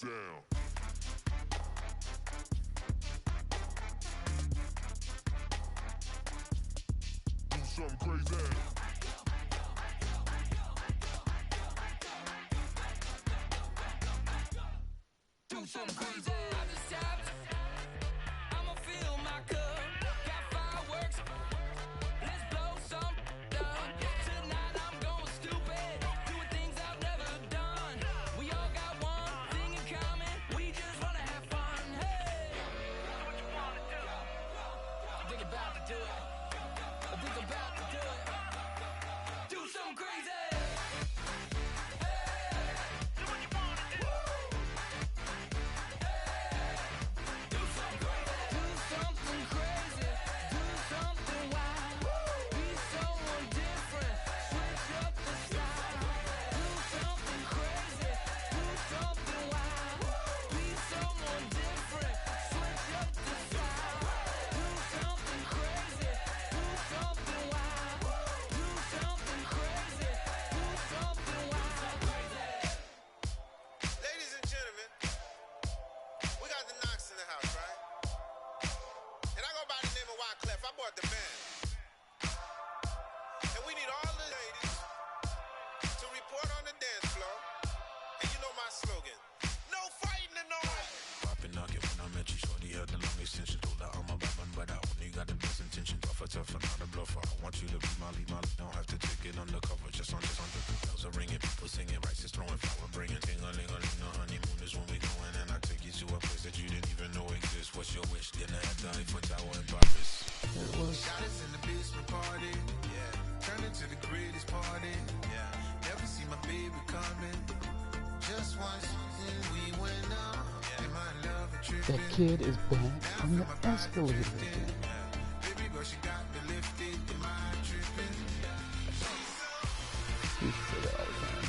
down. Do something crazy. Do something crazy. I'ma fill my cup. Got fireworks. Let's blow some done. Tonight I'm going stupid. Doing things I've never done. We all got one thing in common. We just wanna have fun. Hey, what you wanna do? I think about to do it. I think I'm about to do it. Do something crazy. That kid is back on the escalator again. He used to say that all the time.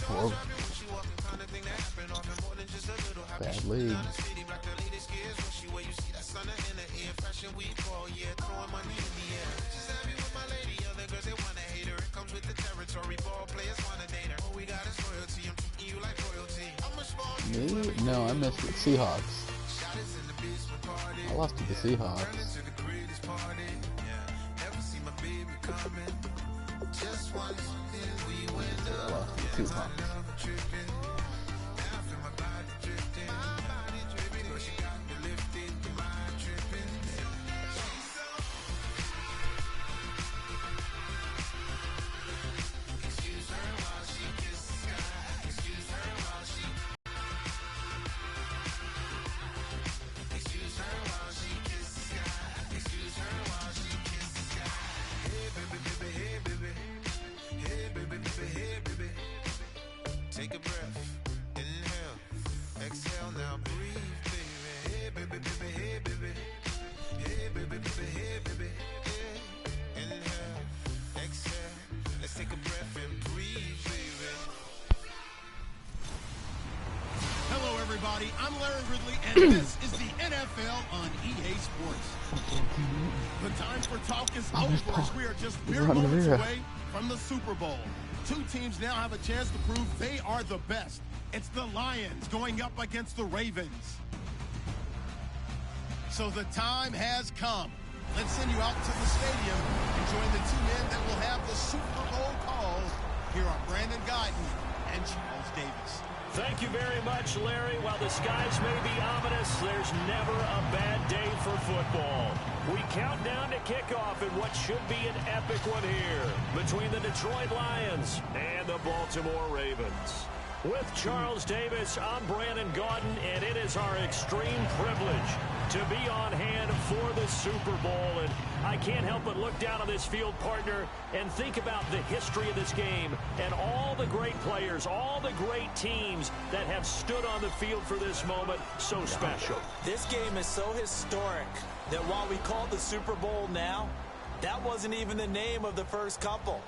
Whoa. Bad lead. Me? No, I missed it. Seahawks. I lost to the Seahawks. I lost to the Seahawks. I'm Larry Ridley, and this is the NFL on EA Sports. The time for talk is over as we are just mere moments away from the Super Bowl. Two teams now have a chance to prove they are the best. It's the Lions going up against the Ravens. So the time has come. Let's send you out to the stadium and join the two men that will have the Super Bowl calls. Here are Brandon Guyton and Charles Davis. Thank you very much, Larry. While the skies may be ominous, there's never a bad day for football. We count down to kickoff in what should be an epic one here between the Detroit Lions and the Baltimore Ravens. With Charles Davis, I'm Brandon Guyton, and it is our extreme privilege to be on hand for the Super Bowl. And I can't help but look down on this field, partner, and think about the history of this game and all the great players, all the great teams that have stood on the field for this moment. So special. This game is so historic that while we call it the Super Bowl now, that wasn't even the name of the first couple.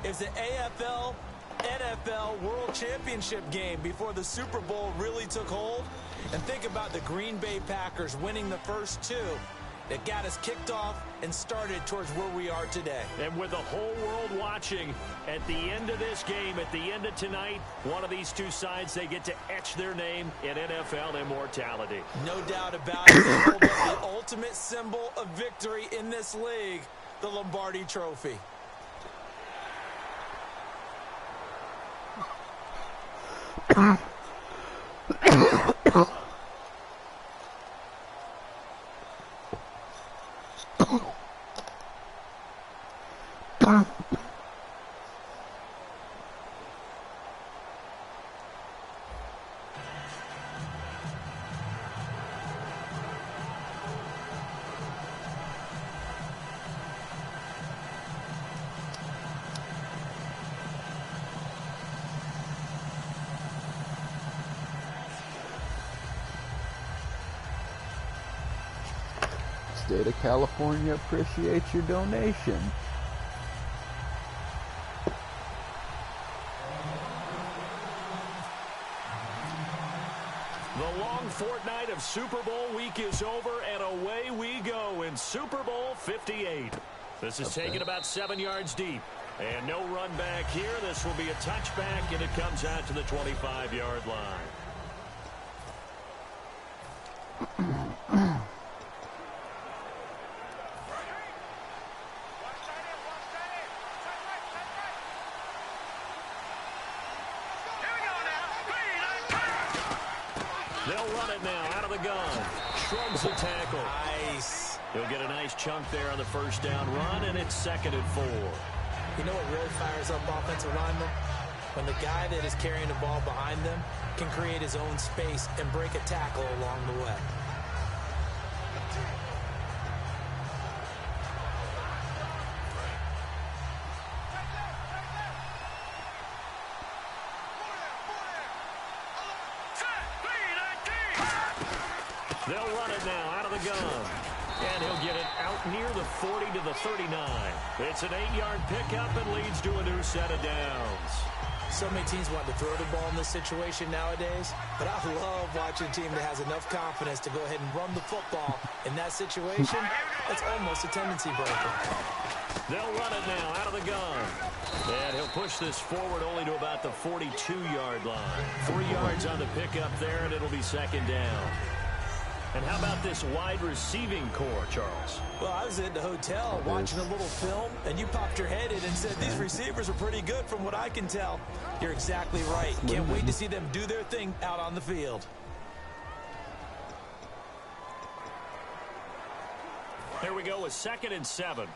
It's the AFL NFL World Championship game before the Super Bowl really took hold. And think about the Green Bay Packers winning the first two that got us kicked off and started towards where we are today. And with the whole world watching, at the end of this game, at the end of tonight, one of these two sides, they get to etch their name in NFL immortality. No doubt about it. They hold up the ultimate symbol of victory in this league, the Lombardi Trophy. State of California appreciates your donation. The long fortnight of Super Bowl week is over, and away we go in Super Bowl 58. This is taken about 7 yards deep. And no run back here. This will be a touchback, and it comes out to the 25-yard line. They'll run it now out of the gun. Shrugs the tackle. Nice. He'll get a nice chunk there on the first down run, and it's 2nd and 4. You know what really fires up offensive linemen? When the guy that is carrying the ball behind them can create his own space and break a tackle along the way. They'll run it now out of the gun. And he'll get it out near the 40 to the 39. It's an 8-yard pickup and leads to a new set of downs. So many teams want to throw the ball in this situation nowadays, but I love watching a team that has enough confidence to go ahead and run the football. In that situation, that's almost a tendency breaker. They'll run it now out of the gun. And he'll push this forward only to about the 42-yard line. 3 yards on the pickup there, and it'll be 2nd down. And how about this wide receiving core, Charles? Well, I was at the hotel watching a little film, and you popped your head in and said, these receivers are pretty good from what I can tell. You're exactly right. Can't wait to see them do their thing out on the field. Here we go with 2nd and 7.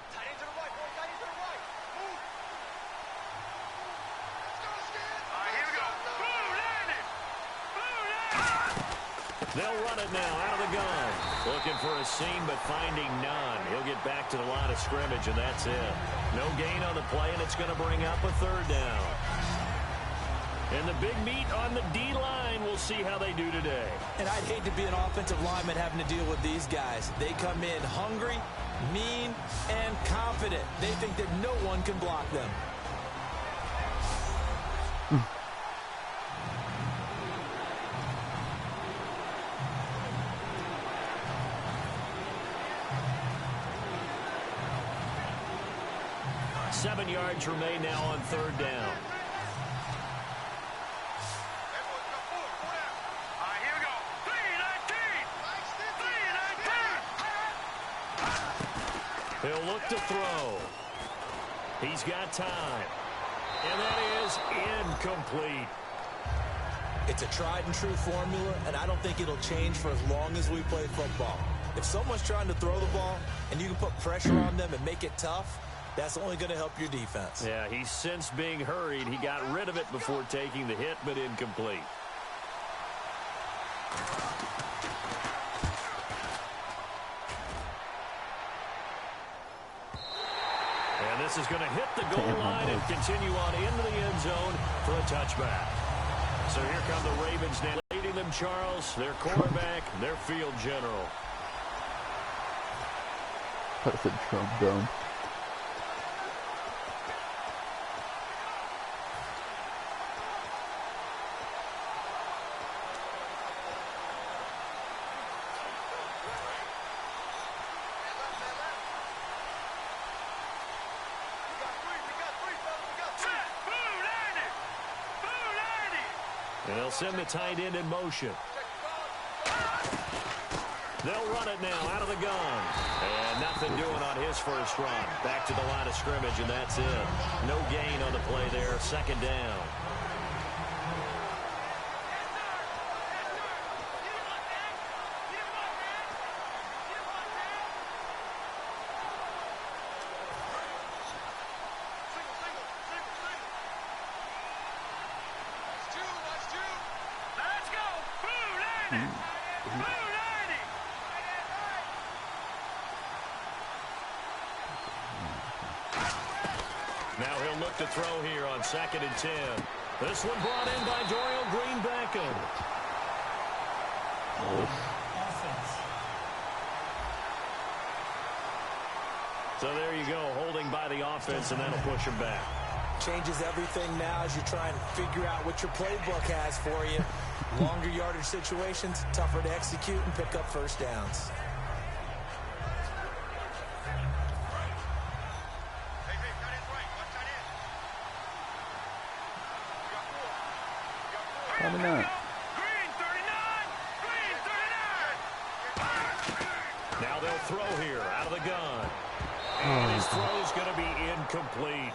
They'll run it now out of the gun. Looking for a seam, but finding none. He'll get back to the line of scrimmage, and that's it. No gain on the play, and it's going to bring up a 3rd down. And the big meat on the D-line, we'll see how they do today. And I'd hate to be an offensive lineman having to deal with these guys. They come in hungry, mean, and confident. They think that no one can block them. Seven yards remain now on 3rd down. He'll look to throw. He's got time. And that is incomplete. It's a tried and true formula, and I don't think it'll change for as long as we play football. If someone's trying to throw the ball and you can put pressure on them and make it tough, that's only going to help your defense. Yeah, he's since being hurried. He got rid of it before taking the hit, but incomplete. And this is going to hit the goal line and continue on into the end zone for a touchback. So here come the Ravens now, leading them, Charles, their quarterback, their field general. That's a Trump dome. And they'll send the tight end in motion. They'll run it now out of the gun. And nothing doing on his first run. Back to the line of scrimmage, and that's it. No gain on the play there. Second down. Now he'll look to throw here on 2nd and 10. This one brought in by Dorial Green-Beckham. So there you go, holding by the offense, and that'll push him back. Changes everything now as you try and figure out what your playbook has for you. Longer yardage situations, tougher to execute and pick up first downs. Probably not. Now they'll throw here out of the gun. And his throw's going to be incomplete.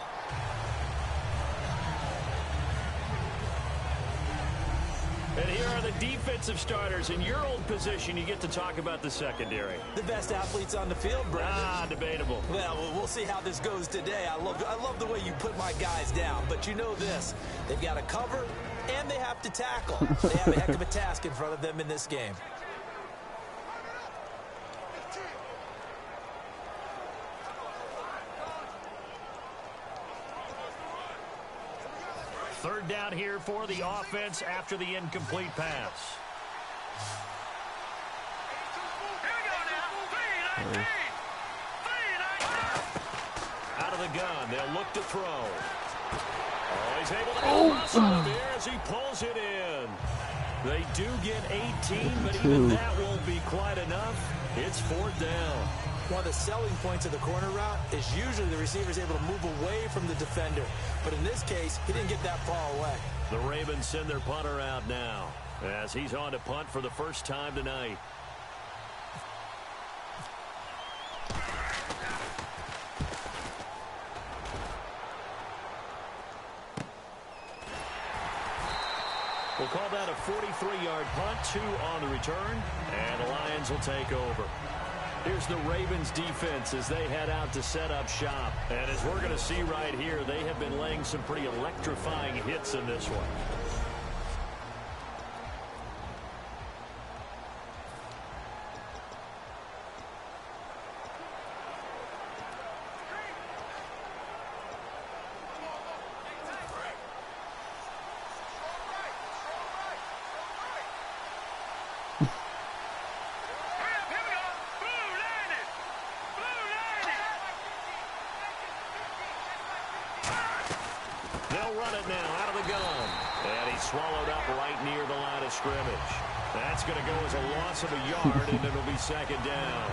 And here are the defensive starters. In your old position, you get to talk about the secondary. The best athletes on the field, Brandon. Debatable. Well, we'll see how this goes today. I love the way you put my guys down. But you know this. They've got to cover, and they have to tackle. They have a heck of a task in front of them in this game. Third down here for the offense after the incomplete pass. Out of the gun, they'll look to throw. Oh, he's able to muscle him here as he pulls it in. They do get 18, but even that won't be quite enough. It's 4th down. One of the selling points of the corner route is usually the receiver's able to move away from the defender. But in this case, he didn't get that far away. The Ravens send their punter out now as he's on to punt for the first time tonight. We'll call that a 43-yard punt, 2 on the return, and the Lions will take over. Here's the Ravens defense as they head out to set up shop. And as we're going to see right here, they have been laying some pretty electrifying hits in this one. They'll run it now out of the gun. And he's swallowed up right near the line of scrimmage. That's going to go as a loss of a yard, and it'll be 2nd down.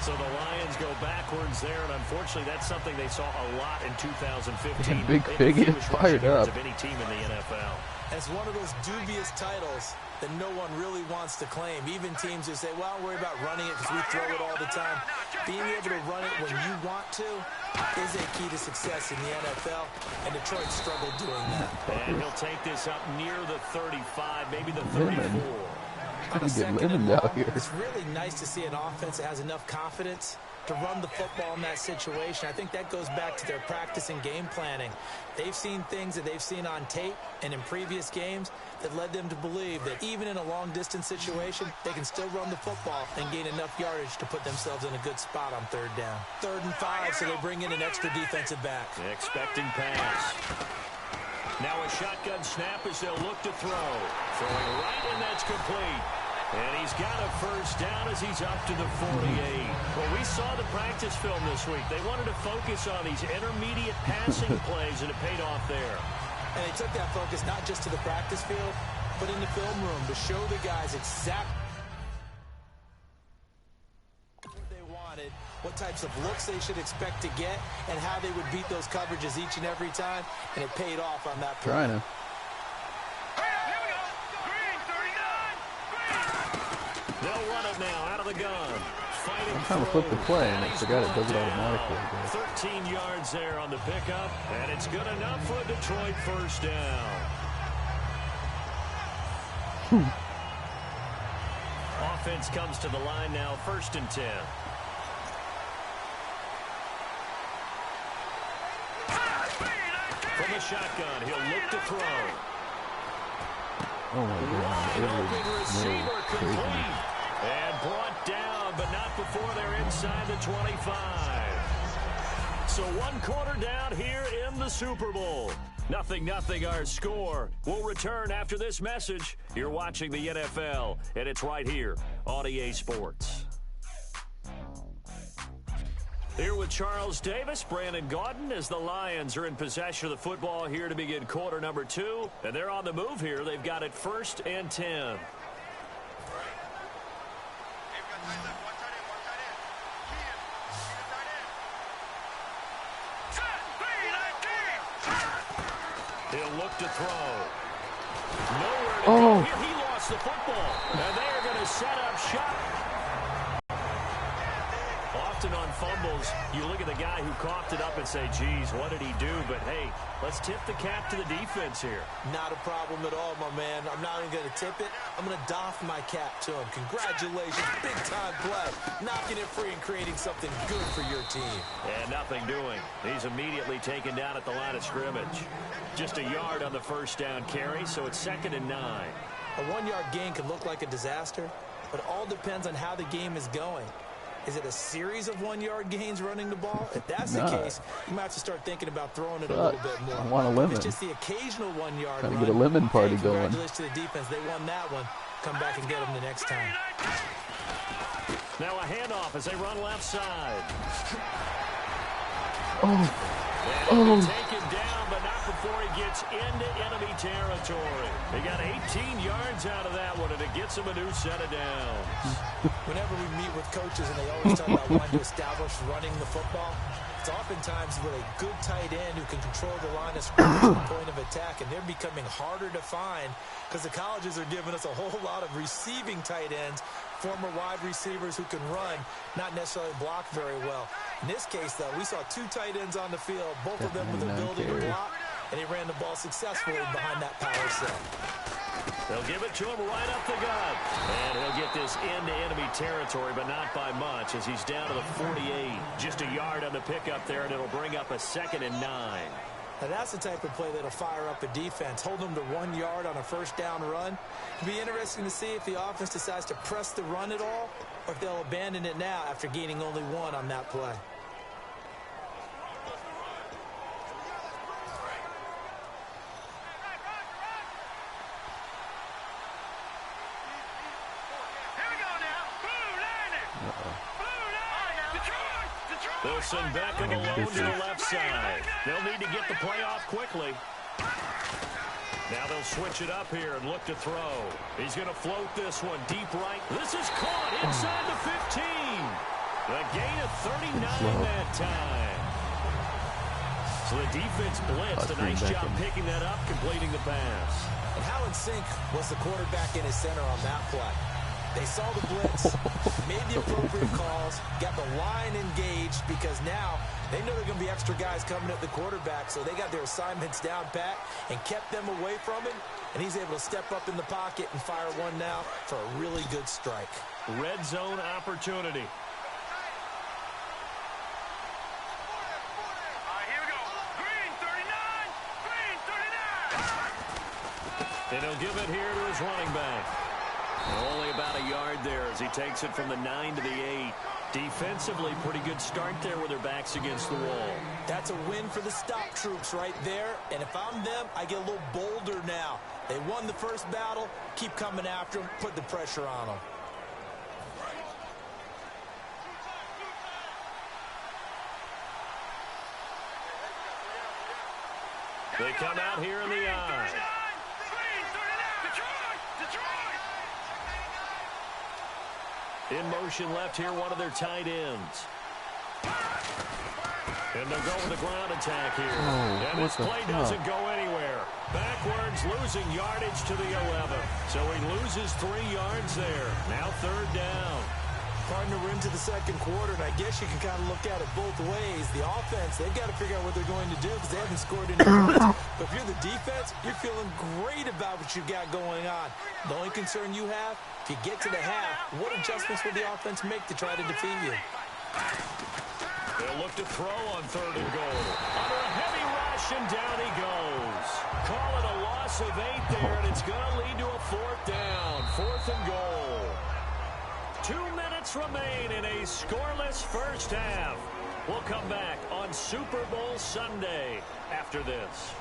So the Lions go backwards there, and unfortunately that's something they saw a lot in 2015. Yeah, Big Fig is fired up. Of any team in the NFL. It's one of those dubious titles that no one really wants to claim. Even teams who say, well, I'll worry about running it because we throw it all the time. Being able to run it when you want to is a key to success in the NFL, and Detroit struggled doing that. And he'll take this up near the 35, maybe the 34. Pretty good living out here. It's really nice to see an offense that has enough confidence to run the football in that situation. I think that goes back to their practice and game planning. They've seen things that they've seen on tape and in previous games that led them to believe that even in a long-distance situation, they can still run the football and gain enough yardage to put themselves in a good spot on 3rd down. 3rd and 5, so they bring in an extra defensive back. Expecting pass. Now a shotgun snap as they'll look to throw. Throwing right, and that's complete. And he's got a first down as he's up to the 48. Well, we saw the practice film this week. They wanted to focus on these intermediate passing plays, and it paid off there. And they took that focus not just to the practice field, but in the film room to show the guys exactly what they wanted, what types of looks they should expect to get, and how they would beat those coverages each and every time. And it paid off on that play. Trying to. it now, out of the gun. Fighting I'm trying to flip the play, and I He's forgot it does it brought automatically. down. I guess. 13 yards there on the pickup, and it's good enough for a Detroit first down. Offense comes to the line now, 1st and 10. From the shotgun, he'll look to throw. Oh my God! Open Every receiver move, crazy. complete. And brought down, but not before they're inside the 25. So 1 quarter down here in the Super Bowl. 0-0 our score. We'll return after this message. You're watching the NFL, and it's right here on EA Sports. Here with Charles Davis, Brandon Gaudin, as the Lions are in possession of the football here to begin quarter number 2. And they're on the move here. They've got it 1st and 10. He'll look to throw. Nowhere to go here. He lost the football. And they are going to set up shop. Often on fumbles, you look at the guy who coughed it up and say, geez, what did he do? But, hey, let's tip the cap to the defense here. Not a problem at all, my man. I'm not even going to tip it. I'm going to doff my cap to him. Congratulations. Big-time play. Knocking it free and creating something good for your team. And nothing doing. He's immediately taken down at the line of scrimmage. Just a yard on the first down carry, so it's 2nd and 9. A 1-yard gain can look like a disaster, but it all depends on how the game is going. Is it a series of 1-yard gains running the ball? If that's the case, you might have to start thinking about throwing it a little bit more. I want a lemon. If it's just the occasional 1-yard Trying run. to get a lemon party going. Congratulations to the defense. They won that one. Come back and get them the next time. Now a handoff as they run left side. Oh. Taken down, but not before he gets into enemy territory. They got 18 yards out of that one, and it gets him a new set of downs. Whenever we meet with coaches and they always talk about wanting to establish running the football, it's oftentimes with a good tight end who can control the line of scrimmage at the point of attack, and they're becoming harder to find because the colleges are giving us a whole lot of receiving tight ends, former wide receivers who can run, not necessarily block very well. In this case, though, we saw 2 tight ends on the field, both of them with the ability to block, and he ran the ball successfully behind that power set. They'll give it to him right up the gut. And he'll get this into enemy territory, but not by much as he's down to the 48. Just a yard on the pickup there, and it'll bring up a 2nd and 9. Now that's the type of play that'll fire up a defense. Hold them to 1 yard on a first down run. It'll be interesting to see if the offense decides to press the run at all, or if they'll abandon it now after gaining only 1 on that play. They'll send Beckham alone to the left side. They'll need to get the play off quickly. Now they'll switch it up here and look to throw. He's going to float this one deep right. This is caught inside the 15. A gain of 39 that time. So the defense blitzed. A nice job picking that up, completing the pass. And how in sync was the quarterback in his center on that play? They saw the blitz, made the appropriate calls, got the line engaged because now they know there are going to be extra guys coming at the quarterback, so they got their assignments down pat and kept them away from him, and he's able to step up in the pocket and fire one now for a really good strike. Red zone opportunity. And he'll give it here to his running back. Only about a yard there as he takes it from the 9 to the 8. Defensively, pretty good start there with their backs against the wall. That's a win for the stop troops right there. And if I'm them, I get a little bolder now. They won the first battle. Keep coming after them. Put the pressure on them. They come out here in the eye. In motion left here, one of their tight ends. And they'll go with a ground attack here. And this play doesn't go anywhere. Backwards, losing yardage to the 11. So he loses 3 yards there. Now 3rd down. Partner, we're into the second quarter, and I guess you can kind of look at it both ways. The offense, they've got to figure out what they're going to do because they haven't scored any points. But if you're the defense, you're feeling great about what you've got going on. The only concern you have, if you get to the half, what adjustments will the offense make to try to defeat you? They'll look to throw on 3rd and goal. Under a heavy rush, and down he goes. Call it a loss of 8 there, and it's going to lead to a 4th down. 4th and goal. 2 minutes remain in a scoreless first half. We'll come back on Super Bowl Sunday after this.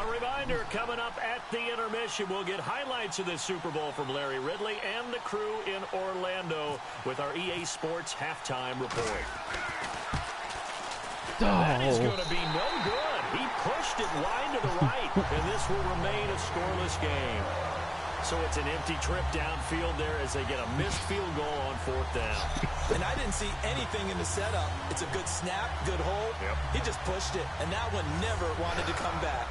A reminder, coming up at the intermission, we'll get highlights of this Super Bowl from Larry Ridley and the crew in Orlando with our EA Sports halftime report. That is going to be no good. He pushed it wide to the right, and this will remain a scoreless game. So it's an empty trip downfield there as they get a missed field goal on 4th down. And I didn't see anything in the setup. It's a good snap, good hold. Yep. He just pushed it, and that one never wanted to come back.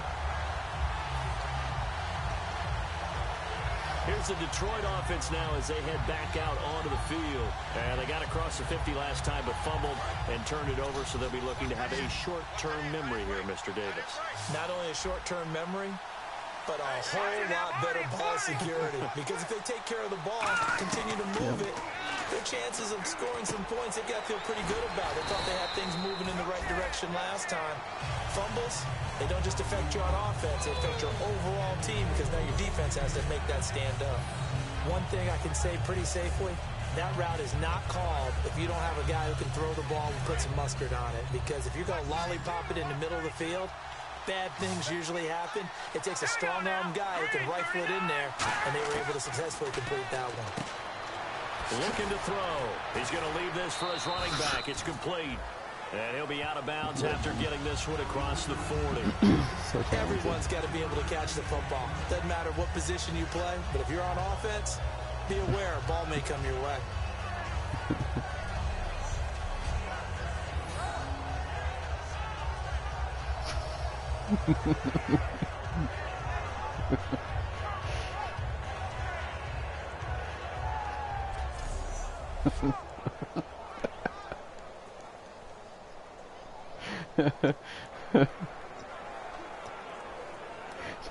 Here's the Detroit offense now as they head back out onto the field. And they got across the 50 last time but fumbled and turned it over, so they'll be looking to have a short-term memory here, Mr. Davis. Not only a short-term memory, but a whole lot better ball security. Because if they take care of the ball, continue to move it, their chances of scoring some points, they got to feel pretty good about. They thought they had things moving in the right direction last time. Fumbles, they don't just affect you on offense, they affect your overall team because now your defense has to make that stand up. One thing I can say pretty safely, that route is not called if you don't have a guy who can throw the ball and put some mustard on it. Because if you're going to lollipop it in the middle of the field, bad things usually happen. It takes a strong-arm guy who can rifle it in there, and they were able to successfully complete that one. Looking to throw. He's going to leave this for his running back. It's complete. And he'll be out of bounds after getting this one across the 40. Everyone's got to be able to catch the football. Doesn't matter what position you play, but if you're on offense, be aware a ball may come your way.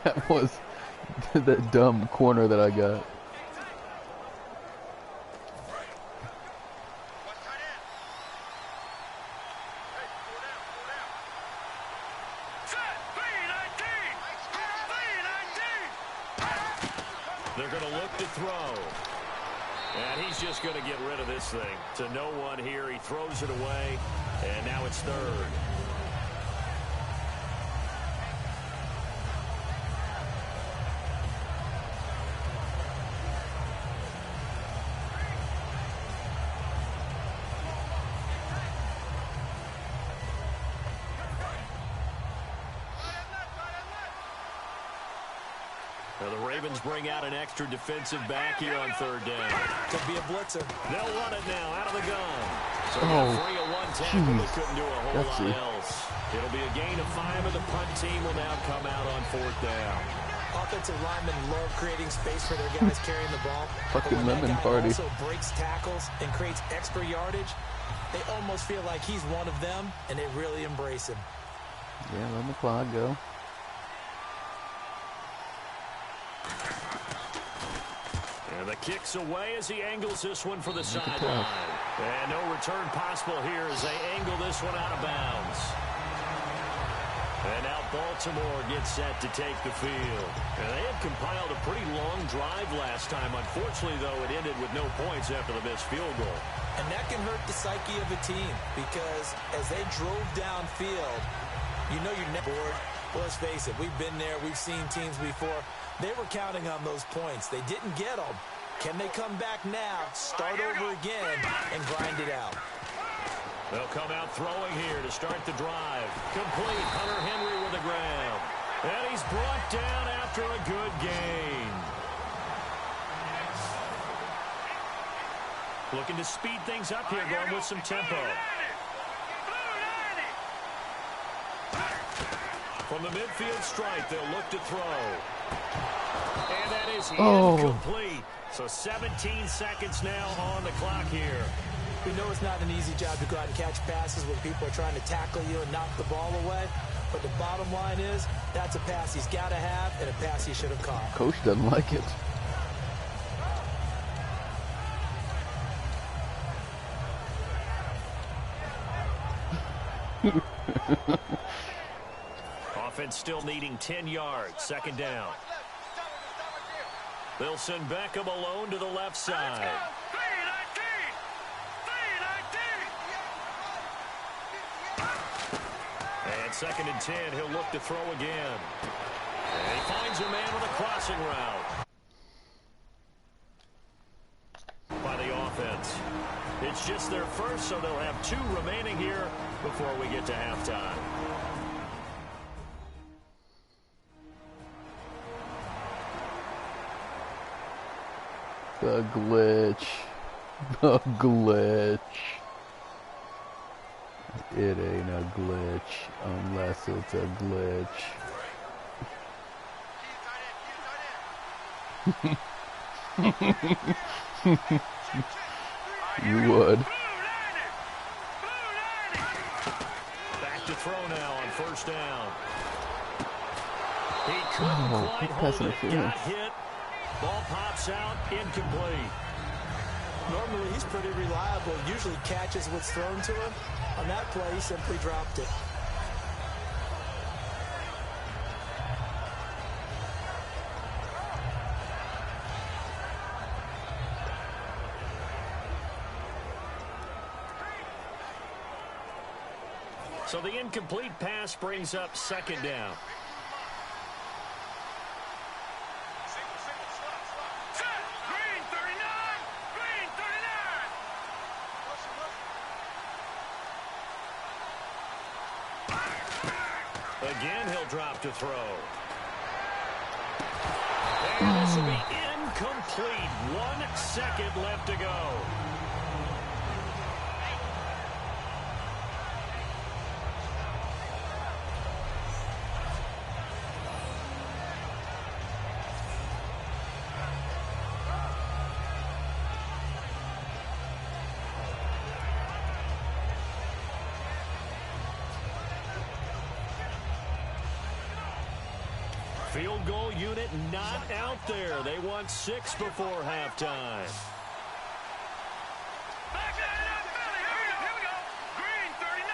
That was that dumb corner that I got. They're going to look to throw. And he's just going to get rid of this thing. To no one here. He throws it away. And now it's 3rd. Now the Ravens bring out an extra defensive back here on 3rd down. Could be a blitzer. They'll run it now out of the gun. So free of one tackle, they couldn't do a whole lot else. It'll be a gain of 5, and the punt team will now come out on 4th down. Offensive linemen love creating space for their guys carrying the ball. Fucking lemon that guy party. also breaks tackles and creates extra yardage, they almost feel like he's one of them, and they really embrace him. Yeah, let the clock go. And the kick's away as he angles this one for the sideline. And no return possible here as they angle this one out of bounds. And now Baltimore gets set to take the field. And they had compiled a pretty long drive last time. Unfortunately, though, it ended with no points after the missed field goal. And that can hurt the psyche of a team because as they drove downfield, you know you're never bored. Well, let's face it, we've been there. We've seen teams before. They were counting on those points. They didn't get them. Can they come back now, start over again, and grind it out? They'll come out throwing here to start the drive. Complete. Hunter Henry with the ground. And he's brought down after a good gain. Looking to speed things up here, going with some tempo. From the midfield stripe, they'll look to throw. And that is incomplete. So 17 seconds now on the clock here. We know it's not an easy job to go out and catch passes when people are trying to tackle you and knock the ball away. But the bottom line is, that's a pass he's got to have and a pass he should have caught. Coach doesn't like it. Offense still needing 10 yards. Second down. They'll send Beckham alone to the left side. And second and 10, he'll look to throw again. And he finds a man with a crossing route. By the offense. It's just their first, so they'll have 2 remaining here before we get to halftime. The glitch. The glitch. It ain't a glitch unless it's a glitch. You would. Back to throw now on first down. He couldn't quite hold it. Got hit. Ball pops out, incomplete. Normally, he's pretty reliable. Usually catches what's thrown to him. On that play, he simply dropped it. So the incomplete pass brings up second down. Again, he'll drop to throw. And this will be incomplete. 1 second left to go. Field goal unit not out there. They want 6 before halftime. Here we go. Green 39.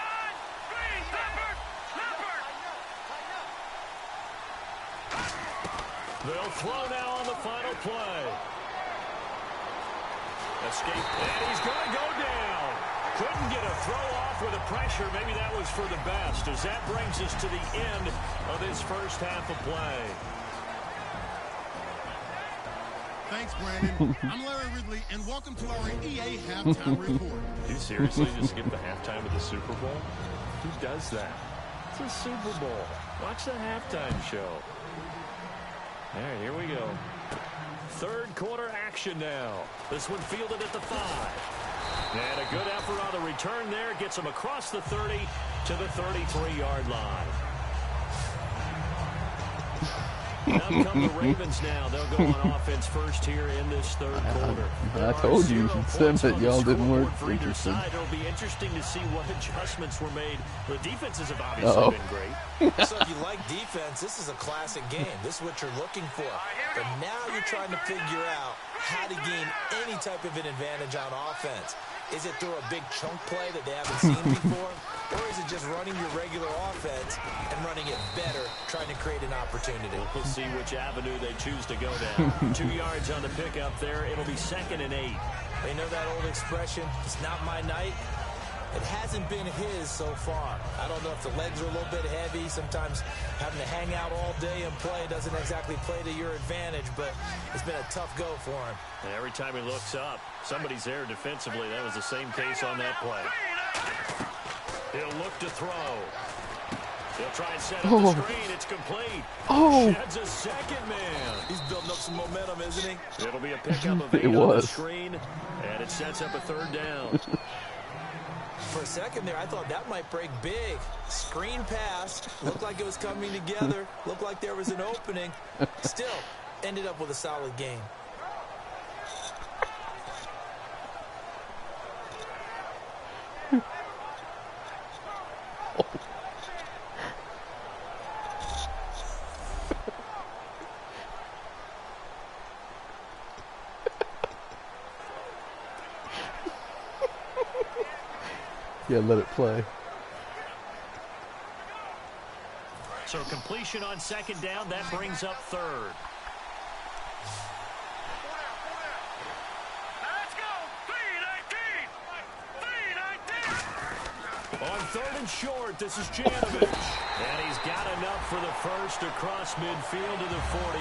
Green They'll throw now on the final play. Escape, and he's going to go down. Couldn't get a throw off with the pressure. Maybe that was for the best, as that brings us to the end of this first half of play. Thanks, Brandon. I'm Larry Ridley, and welcome to our EA Halftime Report. Do you seriously just skip the halftime of the Super Bowl? Who does that? It's a Super Bowl. Watch the halftime show. All right, here we go. Third quarter action now. This one fielded at the 5. And a good effort on the return there. Gets him across the 30 to the 33-yard line. Now come the Ravens now. They'll go on offense first here in this third quarter. I told you, Sim, that y'all didn't work interested. It'll be interesting to see what adjustments were made. The defenses have obviously been great. So if you like defense, this is a classic game. This is what you're looking for. But now you're trying to figure out how to gain any type of an advantage on offense. Is it through a big chunk play that they haven't seen before? Or is it just running your regular offense and running it better, trying to create an opportunity? We'll see which avenue they choose to go down. 2 yards on the pickup there. It'll be 2nd and 8. They know that old expression, it's not my night. It hasn't been his so far. I don't know if the legs are a little bit heavy. Sometimes having to hang out all day and play doesn't exactly play to your advantage, but it's been a tough go for him. And every time he looks up, somebody's there defensively. That was the same case on that play. He'll look to throw. He'll try and set up the screen. It's complete. Sheds a second man. He's building up some momentum, isn't he? It'll be a pickup of 8 on the screen, and it sets up a 3rd down. for a second there, I thought that might break big. Screen pass, looked like it was coming together, looked like there was an opening. Still, ended up with a solid game. Yeah, let it play. So completion on second down, that brings up third. Let's go! 3-19! 3-19! On third and short, this is Janovich. And he's got enough for the first across midfield to the 48.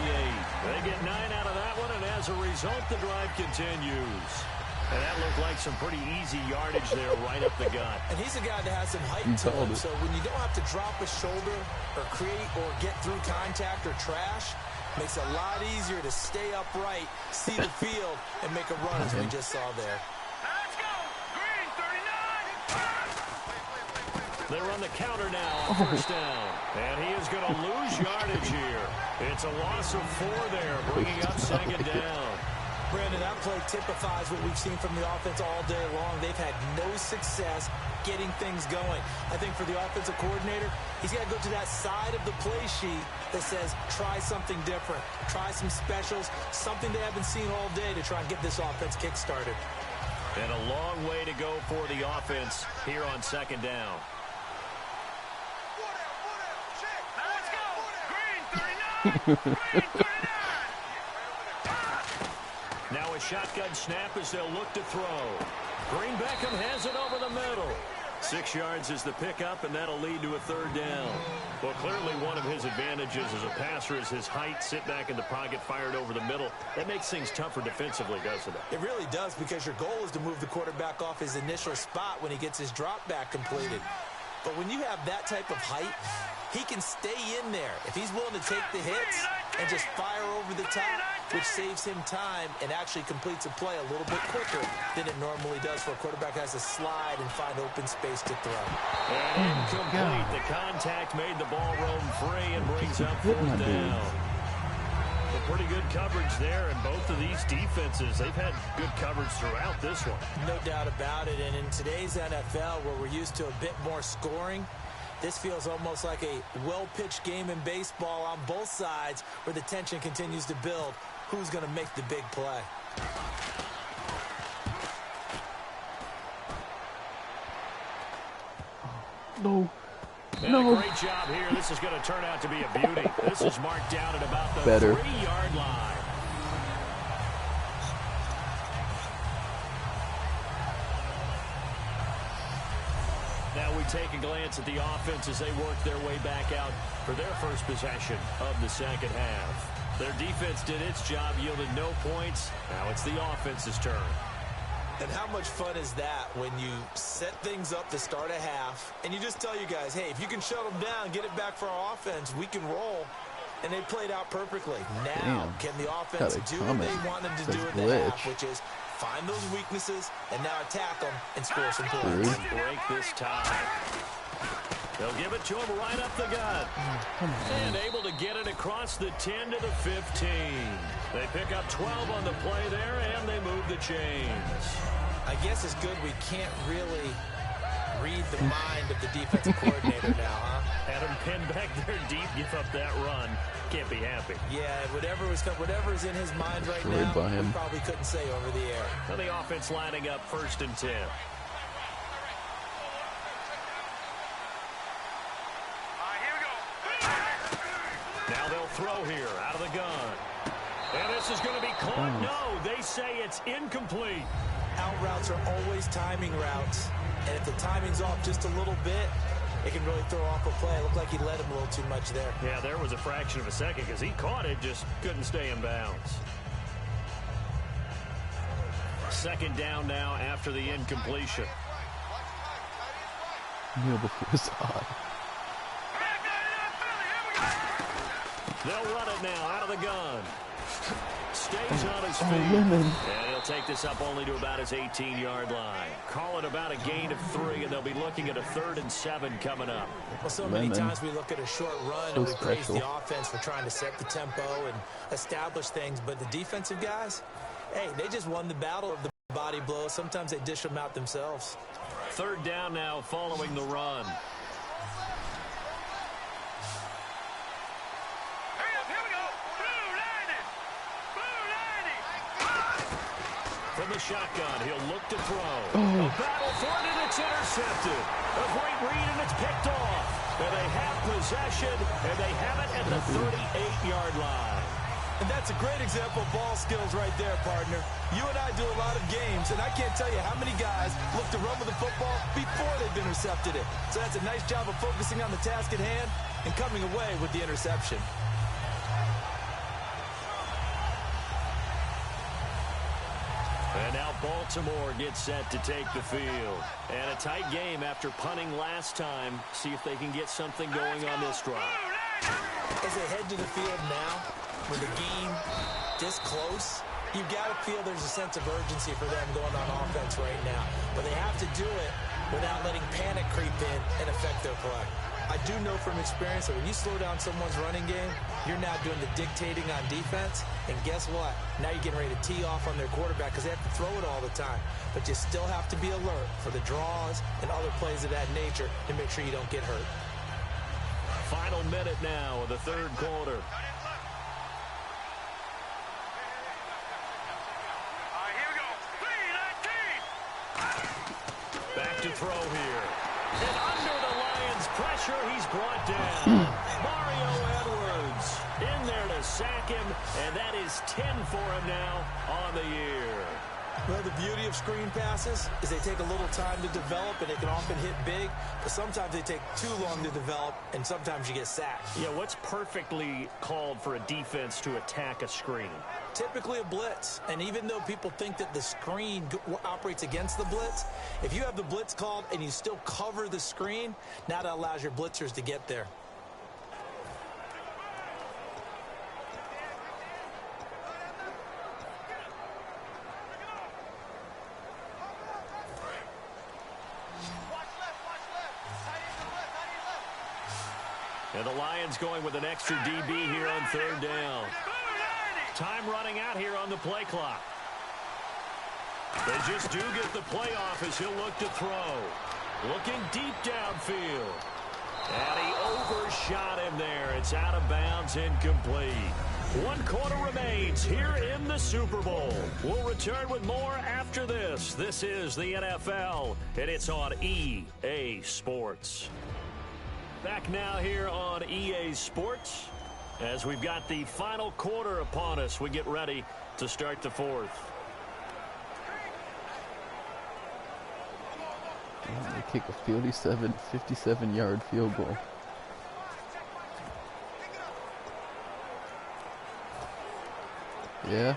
They get 9 out of that one, and as a result, the drive continues. And that looked like some pretty easy yardage there right up the gut. And he's a guy that has some height to him, so when you don't have to drop a shoulder or create or get through contact or trash, makes it a lot easier to stay upright, see the field, and make a run as we just saw there. Let's go! Green, 39! They run the counter now on first down. And he is going to lose yardage here. It's a loss of 4 there, bringing up second down. Brandon, that play typifies what we've seen from the offense all day long. They've had no success getting things going. I think for the offensive coordinator, he's got to go to that side of the play sheet that says, try something different, try some specials, something they haven't seen all day to try and get this offense kick-started. And a long way to go for the offense here on second down. Let's go! Green, 39! Green, 39! Now a shotgun snap as they'll look to throw. Green Beckham has it over the middle. 6 yards is the pickup, and that'll lead to a third down. Well, clearly one of his advantages as a passer is his height, sit back in the pocket, fired over the middle. That makes things tougher defensively, doesn't it? It really does, because your goal is to move the quarterback off his initial spot when he gets his drop back completed. But when you have that type of height, he can stay in there if he's willing to take the hits and just fire over the top, which saves him time and actually completes a play a little bit quicker than it normally does for a quarterback who has to slide and find open space to throw. And incomplete. The contact made the ball roam free and brings up fourth down. But pretty good coverage there, and both of these defenses, they've had good coverage throughout this one. No doubt about it, and in today's NFL, where we're used to a bit more scoring, this feels almost like a well-pitched game in baseball on both sides where the tension continues to build. Who's going to make the big play? No. And a great job here. This is going to turn out to be a beauty. This is marked down at about the 3-yard line. Now we take a glance at the offense as they work their way back out for their first possession of the second half. Their defense did its job, yielded no points. Now it's the offense's turn. And how much fun is that when you set things up to start a half and you just tell you guys, hey, if you can shut them down, get it back for our offense, we can roll. And they played out perfectly. Now, can the offense do what they want them to do in the half, which is find those weaknesses and now attack them and score some points. Break this tie. They'll give it to him right up the gut. And able to get it across the 10 to the 15. They pick up 12 on the play there, and they move the chains. I guess it's good we can't really read the mind of the defensive coordinator now, huh? Had him pinned back there deep, give up that run. Can't be happy. Yeah, whatever is in his mind right now, we probably couldn't say over the air. Now the offense lining up 1st and 10. Now they'll throw here out of the gun. And this is going to be caught. No, they say it's incomplete. Out routes are always timing routes. And if the timing's off just a little bit, it can really throw off a play. It looked like he led him a little too much there. Yeah, there was a fraction of a second because he caught it, just couldn't stay in bounds. Second down now after the incompletion. Kneel before his eye. They'll run it now out of the gun. Stays on his feet. Lemon. And he'll take this up only to about his 18-yard line. Call it about a gain of 3, and they'll be looking at a 3rd and 7 coming up. Well, so many Lemon. times we look at a short run So and we praise special. the offense for trying to set the tempo and establish things, but the defensive guys, hey, they just won the battle of the body blows. Sometimes they dish them out themselves. 3rd down now following the run. Here we go. Blue lining. Blue lining. From the shotgun, he'll look to throw. A battle for it, and it's intercepted. A great read, and it's picked off. And they have possession, and they have it at the 38-yard line. And that's a great example of ball skills right there, partner. You and I do a lot of games, and I can't tell you how many guys look to run with the football before they've intercepted it. So that's a nice job of focusing on the task at hand and coming away with the interception. And now Baltimore gets set to take the field. And a tight game after punting last time. See if they can get something going on this drive. As they head to the field now, with the game this close, you've got to feel there's a sense of urgency for them going on offense right now. But they have to do it without letting panic creep in and affect their play. I do know from experience that when you slow down someone's running game, you're now doing the dictating on defense. And guess what? Now you're getting ready to tee off on their quarterback because they have to throw it all the time. But you still have to be alert for the draws and other plays of that nature to make sure you don't get hurt. Final minute now of the 3rd quarter. Here we go. 3-19. Back to throw here. And under the Lions' pressure, he's brought down. Mario Edwards in there to sack him, and that is 10 for him now on the year. Well, the beauty of screen passes is they take a little time to develop, and they can often hit big, but sometimes they take too long to develop, and sometimes you get sacked. Yeah, what's perfectly called for a defense to attack a screen? Typically a blitz, and even though people think that the screen operates against the blitz, if you have the blitz called and you still cover the screen, now that allows your blitzers to get there. And the Lions going with an extra DB here on 3rd down. Time running out here on the play clock. They just do get the play off as he'll look to throw. Looking deep downfield. And he overshot him there. It's out of bounds, incomplete. 1 quarter remains here in the Super Bowl. We'll return with more after this. This is the NFL, and it's on EA Sports. Back now here on EA Sports. As we've got the final quarter upon us, we get ready to start the 4th. They kick a 57-yard field goal. Yeah.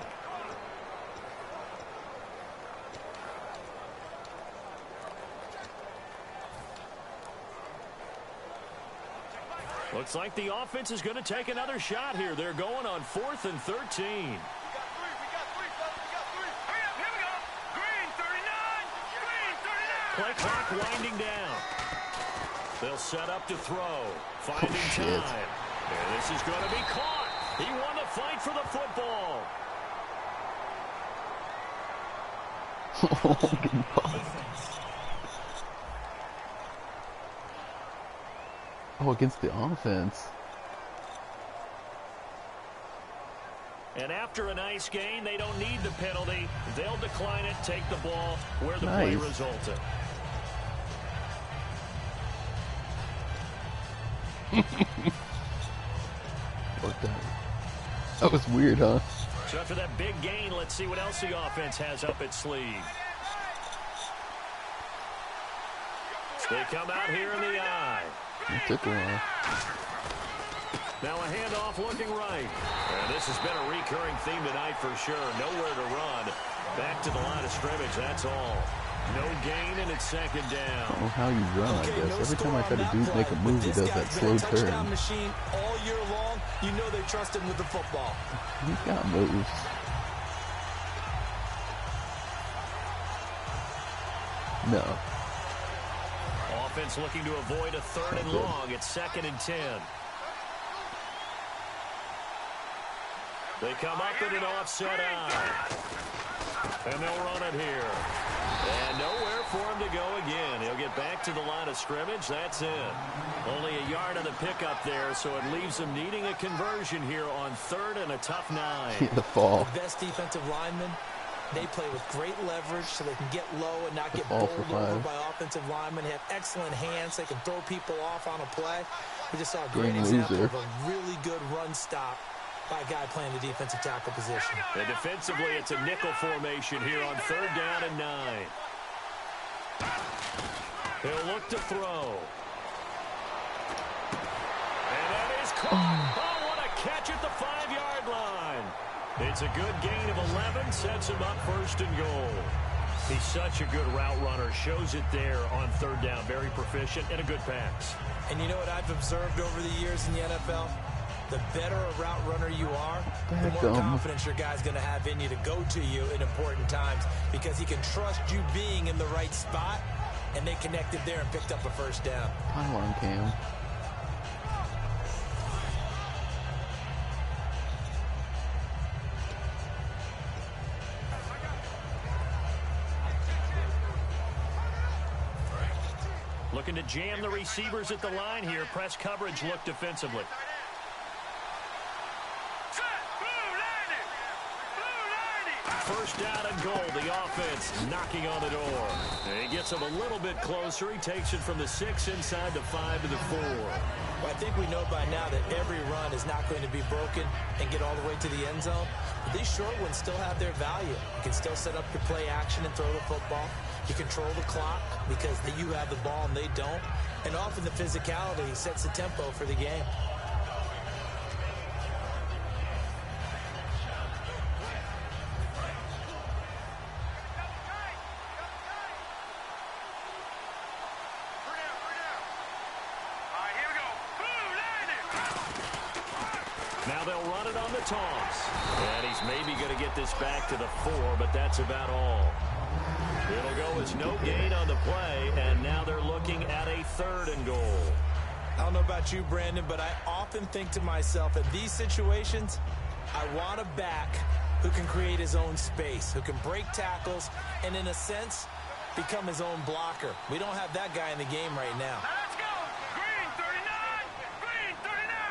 Looks like the offense is going to take another shot here. They're going on 4th and 13. We got 3, fellas. We got 3. Hurry up, here we go. Green 39. Green 39. Play clock winding down. They'll set up to throw. Finding shit. time. And this is going to be caught. He won the fight for the football. Oh, against the offense. And after a nice gain, they don't need the penalty. They'll decline it, take the ball where the play Nice. resulted. Worked out. That was weird, huh? So after that big gain, let's see what else the offense has up its sleeve. They come out here in the eye. It took a while. Now a handoff looking right. And this has been a recurring theme tonight for sure. Nowhere to run. Back to the line of scrimmage, that's all. No gain, and it's second I down. don't know how you run, I guess. No Every time I score try on to that make a play, move, but he this does that guy's slow been a touchdown turn. machine all year long. You know they trust him with the football. He's got moves. No. Offense looking to avoid a third and long. It's 2nd and 10. They come up in an offset eye. And they'll run it here. And nowhere for him to go again. He'll get back to the line of scrimmage. That's it. Only a yard on the pickup there, so it leaves him needing a conversion here on 3rd and a tough 9. The fall. The best defensive linemen, they play with great leverage so they can get low and not get ball bowled for over 5. by offensive linemen. They have excellent hands. They can throw people off on a play. We just saw a great Game example loser. of a really good run stop by a guy playing the defensive tackle position. And defensively, it's a nickel formation here on 3rd down and 9. He'll look to throw. And that is caught. Oh, what a catch at the 5-yard line. It's a good gain of 11, sets him up 1st and goal. He's such a good route runner. Shows it there on 3rd down. Very proficient and a good pass. And you know what I've observed over the years in the NFL? The better a route runner you are, the more confidence your guy's going to have in you to go to you in important times because he can trust you being in the right spot, and they connected there and picked up a 1st down. Pylon cam. Looking to jam the receivers at the line here. Press coverage look defensively. First down and goal. The offense knocking on the door. And he gets him a little bit closer. He takes it from the 6 inside the 5 to the 4. Well, I think we know by now that every run is not going to be broken and get all the way to the end zone. But these short ones still have their value. You can still set up your play action and throw the football. You control the clock because you have the ball and they don't. And often the physicality sets the tempo for the game. Now they'll run it on the toss. And he's maybe going to get this back to the 4, but that's about all. It'll go as no gain on the play, and now they're looking at a 3rd and goal. I don't know about you, Brandon, but I often think to myself, in these situations, I want a back who can create his own space, who can break tackles, and in a sense, become his own blocker. We don't have that guy in the game right now. Let's go! Green 39! Green 39!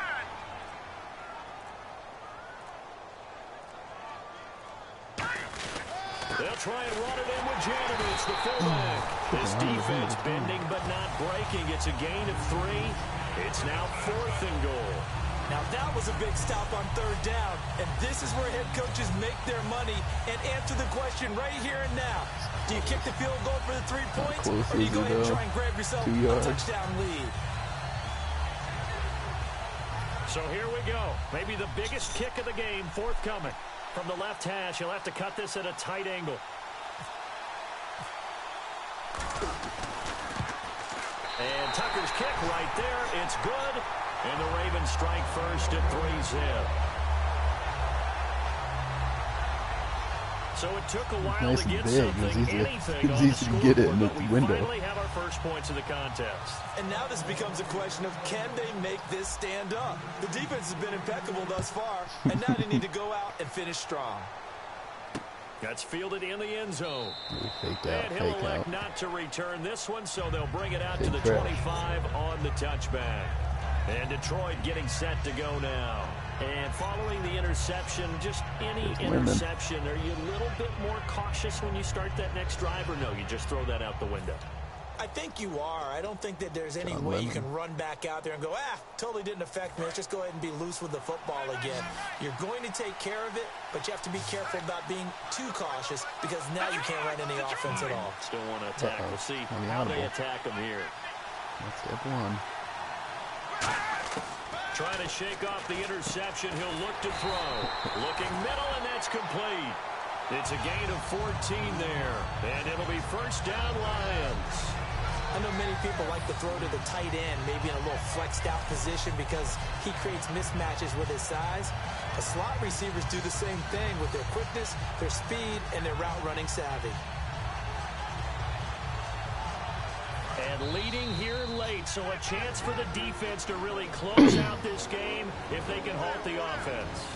They'll try and run it in with Janovich, the fullback. This defense bending but not breaking. It's a gain of 3. It's now 4th and goal. Now that was a big stop on 3rd down, and this is where head coaches make their money and answer the question right here and now. Do you kick the field goal for the 3 points, or do you go ahead and try and grab yourself a touchdown lead? So here we go. Maybe the biggest kick of the game forthcoming. From the left hash, he'll have to cut this at a tight angle. And Tucker's kick right there. It's good. And the Ravens strike first at 3-zip. So it took a while nice to get big. something, anything on the easy to get it in scoreboard, the but we window. finally have our first points of the contest. And now this becomes a question of, can they make this stand up? The defense has been impeccable thus far, and now they need to go out and finish strong. That's fielded in the end zone. Faked out, And he'll fake elect out. not to return this one, so they'll bring it out to Big the crash. 25 on the touchback. And Detroit getting set to go now. And following the interception, just any interception, are you a little bit more cautious when you start that next drive, or no, you just throw that out the window? I think you are. I don't think that there's any way you can run back out there and go, totally didn't affect me. Let's just go ahead and be loose with the football again. You're going to take care of it, but you have to be careful about being too cautious because now you can't run any offense at all. Still want to attack. We'll see how they attack him here. That's step 1. Trying to shake off the interception. He'll look to throw. Looking middle, and that's complete. It's a gain of 14 there, and it'll be first down Lions. I know many people like to throw to the tight end, maybe in a little flexed out position because he creates mismatches with his size. The slot receivers do the same thing with their quickness, their speed, and their route running savvy. And leading here late, so a chance for the defense to really close out this game if they can halt the offense.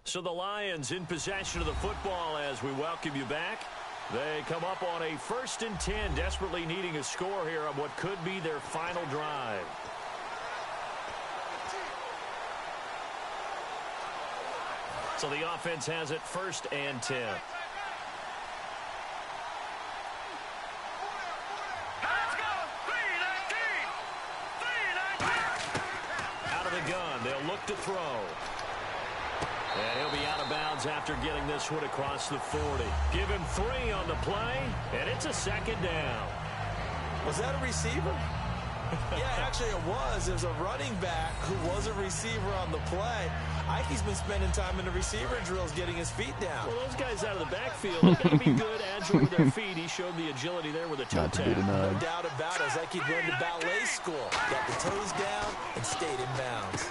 So the Lions in possession of the football as we welcome you back. They come up on a 1st and 10, desperately needing a score here on what could be their final drive. So the offense has it 1st and 10. Out of the gun, they'll look to throw. And he'll be out of bounds after getting this one across the 40. Give him 3 on the play, and it's a 2nd down. Was that a receiver? Yeah, actually it was. There's a running back who was a receiver on the play. Ike's been spending time in the receiver drills getting his feet down. Well, those guys out of the backfield, they've got to be good, agile with their feet. He showed the agility there with a toe tap. No doubt about it. It's like he'd been to ballet school. Got the toes down and stayed in bounds.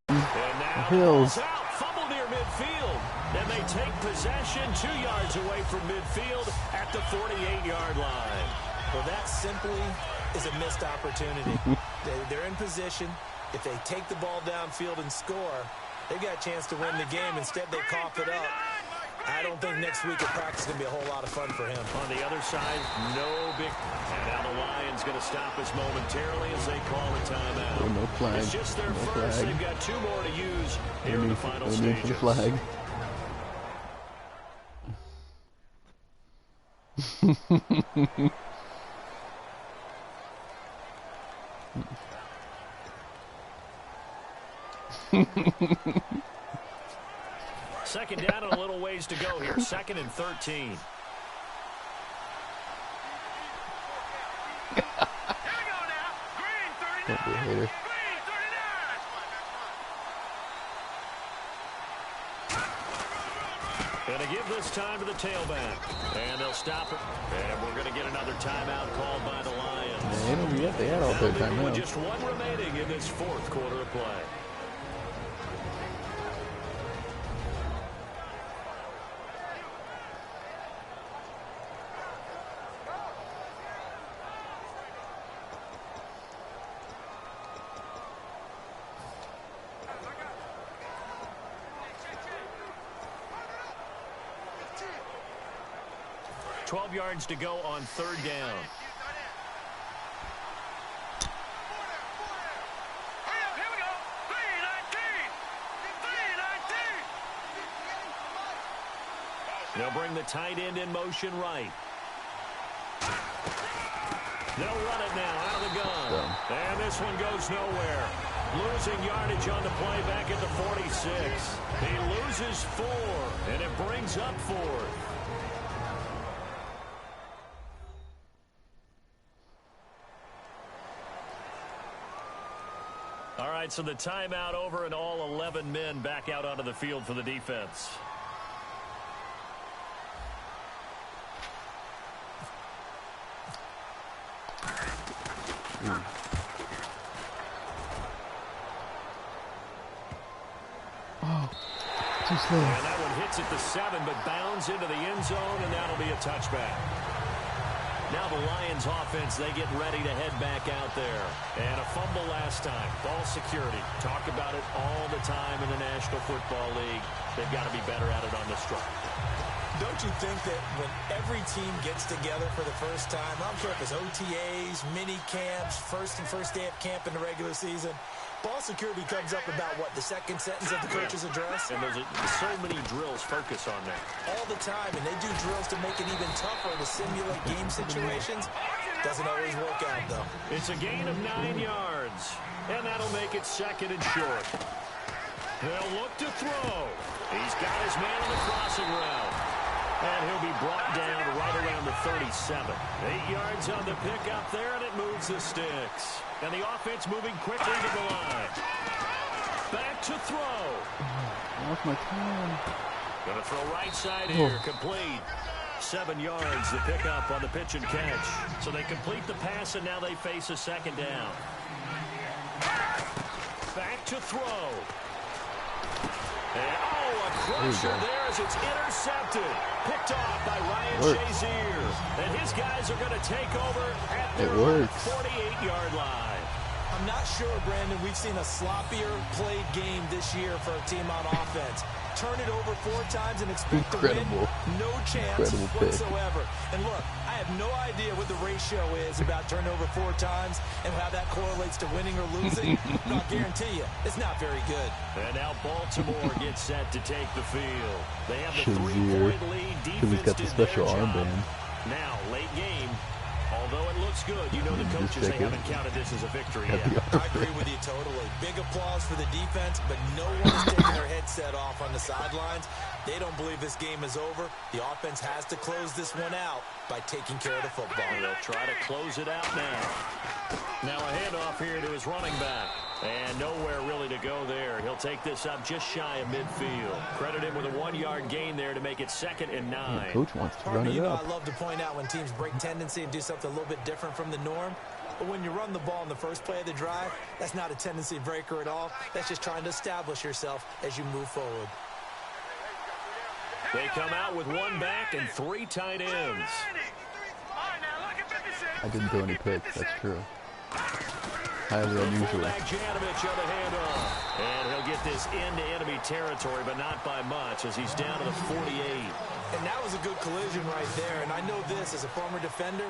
And now Hills out. Fumble near midfield. And they take possession 2 yards away from midfield at the 48-yard line. Well, that simply is a missed opportunity. They're in position. If they take the ball downfield and score, they've got a chance to win the game. Instead, they cough it up. I don't think next week at practice is going to be a whole lot of fun for him. On the other side, no big... And now the Lions going to stop us momentarily as they call a timeout. No flag. It's just their first. Flag. They've got 2 more to use here in the final no stages. need for the flag. Second down and a little ways to go here. 2nd and 13. Don't be a hater. Going to give this time to the tailback. And they'll stop it. And we're going to get another timeout called by the Lions. They don't yet. They had all their With timeouts. just 1 remaining in this 4th quarter of play. $12 yards to go on 3rd down. They'll bring the tight end in motion right. They'll run it now out of the gun. And this one goes nowhere. Losing yardage on the play back at the 46. He loses 4, and it brings up 4th. All right, so the timeout over and all 11 men back out onto the field for the defense. Oh, too slow. And that one hits at the 7, but bounds into the end zone, and that'll be a touchback. Now the Lions offense, they get ready to head back out there. And a fumble last time. Ball security. Talk about it all the time in the National Football League. They've got to be better at it on this drive. Don't you think that when every team gets together for the first time, I don't care if it's OTAs, mini camps, first day of camp in the regular season, ball security comes up about, what, the second sentence of the coach's address? And there's so many drills focus on that. All the time, and they do drills to make it even tougher to simulate game situations. Doesn't always work out, though. It's a gain of 9 yards, and that'll make it 2nd and short. They'll look to throw. He's got his man on the crossing route. And he'll be brought down right around the 37. 8 yards on the pickup there, and it moves the sticks. And the offense moving quickly to the line. Back to throw. Off my time. Going to throw right side here. Complete. 7 yards to pick up on the pitch and catch. So they complete the pass, and now they face a second down. Back to throw. And, a crusher there as it's intercepted. Picked off by Ryan Shazier. And his guys are going to take over at their 48-yard line. I'm not sure, Brandon, we've seen a sloppier played game this year for a team on offense. Turn it over 4 times and expect to win. No chance whatsoever. And look, I have no idea what the ratio is about turnover 4 times and how that correlates to winning or losing. But I'll guarantee you, it's not very good. And now Baltimore gets set to take the field. They have the 3-point lead. Defense got the special armband. Now, late game. Although it looks good, you know the coaches, they haven't counted this as a victory yet. I agree with you totally. Big applause for the defense, but no one is taking their headset off on the sidelines. They don't believe this game is over. The offense has to close this one out by taking care of the football. They'll try to close it out now. Now a handoff here to his running back. And nowhere really to go there. He'll take this up just shy of midfield. Credit him with a 1-yard gain there to make it 2nd and 9. Coach wants to run it up. I love to point out when teams break tendency and do something a little bit different from the norm. But when you run the ball in the first play of the drive, that's not a tendency breaker at all. That's just trying to establish yourself as you move forward. They come out with 1 back and 3 tight ends. I didn't throw any picks, that's true. Highly unusual. And he'll get this into enemy territory, but not by much as he's down to the 48. And that was a good collision right there. And I know this as a former defender.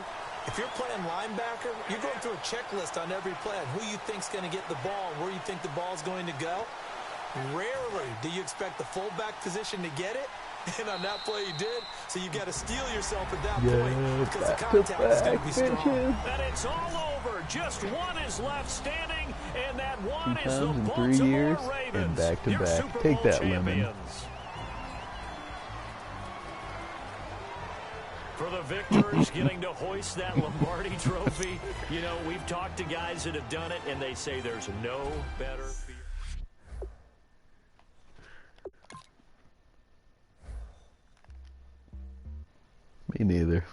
If you're playing linebacker, you're going through a checklist on every play on who you think's going to get the ball and where you think the ball's going to go. Rarely do you expect the fullback position to get it. And on that play, he did. So you got to steel yourself at that point because the contact is going to be strong. And it's all over. Just one is left standing, and that one 2 is the times in 3 Baltimore years Ravens. and back to Your back. Super Take Bowl that, champions. Lemon. For the victors getting to hoist that Lombardi trophy, you know, we've talked to guys that have done it, and they say there's no better feeling. Me neither.